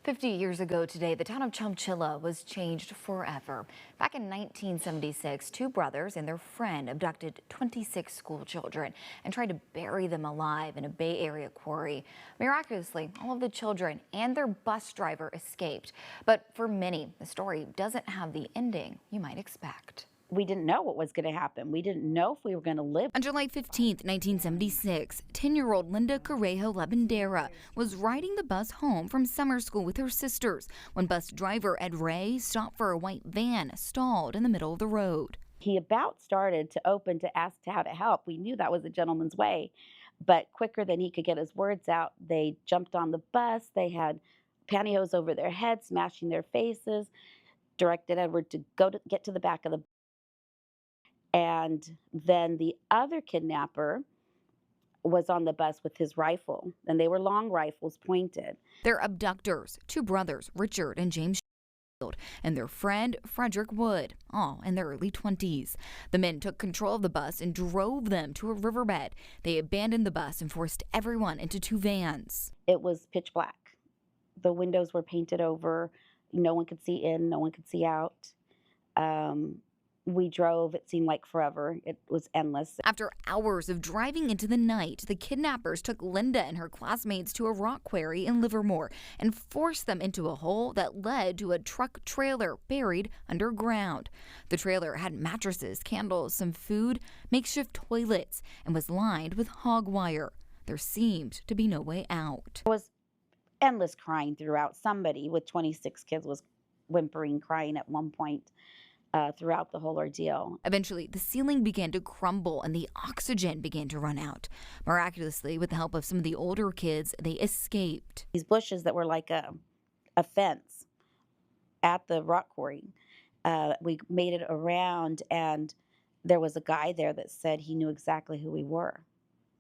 50 years ago today, the town of Chowchilla was changed forever. Back in 1976, two brothers and their friend abducted 26 school children and tried to bury them alive in a Bay Area quarry. Miraculously, all of the children and their bus driver escaped. But for many, the story doesn't have the ending you might expect. We didn't know what was going to happen. We didn't know if we were going to live. On July 15, 1976, 10-year-old Linda Correjo Labandera was riding the bus home from summer school with her sisters when bus driver Ed Ray stopped for a white van stalled in the middle of the road. He about started to open to ask how to help. We knew that was a gentleman's way, but quicker than he could get his words out, they jumped on the bus. They had pantyhose over their heads, smashing their faces, directed Edward to get to the back of the. And then the other kidnapper was on the bus with his rifle, and they were long rifles pointed. Their abductors, two brothers, Richard and James, and their friend Frederick Wood, all in their early 20s. The men took control of the bus and drove them to a riverbed. They abandoned the bus and forced everyone into two vans. It was pitch black. The windows were painted over. No one could see in, no one could see out. We drove, it seemed like forever. It was endless. After hours of driving into the night, the kidnappers took Linda and her classmates to a rock quarry in Livermore and forced them into a hole that led to a truck trailer buried underground. The trailer had mattresses, candles, some food, makeshift toilets, and was lined with hog wire. There seemed to be no way out. There was endless crying throughout. Somebody with 26 kids was whimpering, crying at one point. Throughout the whole ordeal. Eventually, the ceiling began to crumble and the oxygen began to run out. Miraculously, with the help of some of the older kids, they escaped. These bushes that were like a fence at the rock quarry, we made it around, and there was a guy there that said he knew exactly who we were.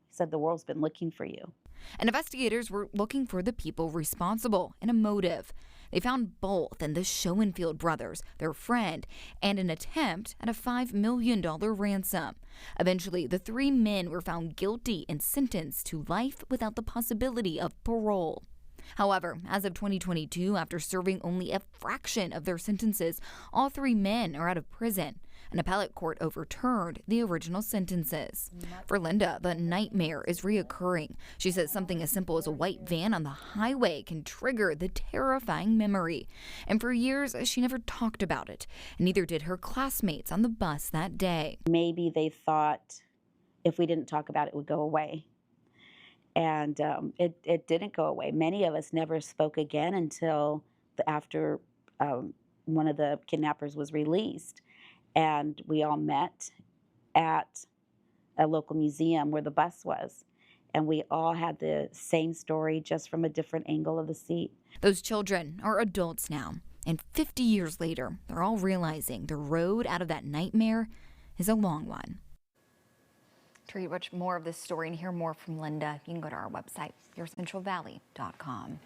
He said, "The world's been looking for you." And investigators were looking for the people responsible and a motive. They found both in the Schoenfield brothers, their friend, and an attempt at a $5 million ransom. Eventually, the three men were found guilty and sentenced to life without the possibility of parole. However, as of 2022, after serving only a fraction of their sentences, all three men are out of prison. An appellate court overturned the original sentences. For Linda, the nightmare is reoccurring. She says something as simple as a white van on the highway can trigger the terrifying memory. And for years, she never talked about it. And neither did her classmates on the bus that day. Maybe they thought if we didn't talk about it, it would go away. And it didn't go away. Many of us never spoke again until after one of the kidnappers was released. And we all met at a local museum where the bus was. And we all had the same story, just from a different angle of the seat. Those children are adults now. And 50 years later, they're all realizing the road out of that nightmare is a long one. To read much more of this story and hear more from Linda, you can go to our website, yourcentralvalley.com.